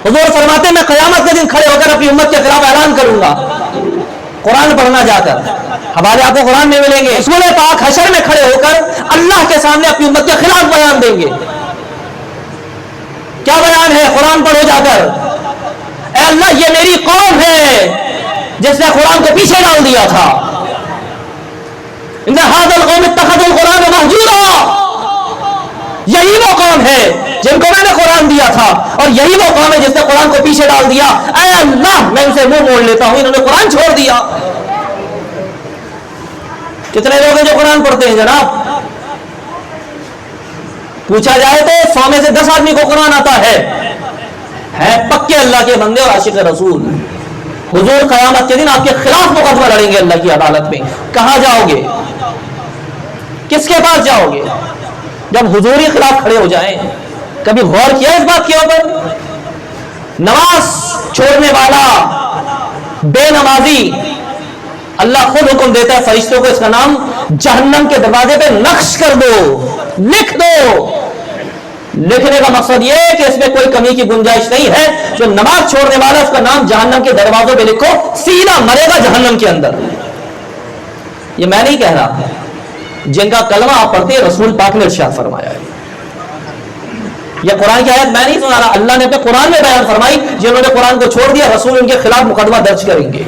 حضور فرماتے میں قیامت کے دن کھڑے ہو کر اپنی امت کے خلاف اعلان کروں گا، قرآن پڑھنا جا کر، حوالے آپ کو قرآن میں ملیں گے، رسول پاک حشر میں کھڑے ہو کر اللہ کے سامنے اپنی امت کے خلاف بیان دیں گے۔ کیا بیان ہے؟ قرآن پڑھو جا کر، اے اللہ یہ میری قوم ہے جس نے قرآن کو پیچھے ڈال دیا تھا، ان هذا القوم اتخذوا القرآن مهجورا، یہی وہ قوم ہے جن کو میں نے قرآن دیا تھا، اور یہی وہ قوم ہے جس نے قرآن کو پیچھے ڈال دیا۔ اے اللہ میں ان سے منہ موڑ لیتا ہوں، انہوں نے قرآن چھوڑ دیا۔ کتنے لوگ ہیں جو قرآن پڑھتے ہیں جناب؟ پوچھا جائے تو 100 میں سے 10 آدمی کو قرآن آتا ہے پکے اللہ کے بندے اور عاشق رسول۔ حضور قیامت کے دن آپ کے خلاف مقدمہ لڑیں گے اللہ کی عدالت میں، کہاں جاؤ گے؟ کس کے پاس جاؤ گے جب حضور ہی خلاف کھڑے ہو جائیں؟ کبھی غور کیا اس بات کے اوپر؟ نماز چھوڑنے والا بے نمازی، اللہ خود حکم دیتا ہے فرشتوں کو اس کا نام جہنم کے دروازے پہ نقش کر دو، لکھ دو۔ لکھنے کا مقصد یہ ہے کہ اس میں کوئی کمی کی گنجائش نہیں ہے، جو نماز چھوڑنے والا اس کا نام جہنم کے دروازوں پہ لکھو، سیدھا مرے گا جہنم کے اندر۔ یہ میں نہیں کہہ رہا، جن کا کلمہ آپ پڑھتے ہیں رسول پاک نے ارشاد فرمایا ہے۔ یہ قرآن کی آیت میں نہیں سنا رہا، اللہ نے اپنے قرآن میں بیان فرمائی، جنہوں نے قرآن کو چھوڑ دیا رسول ان کے خلاف مقدمہ درج کریں گے۔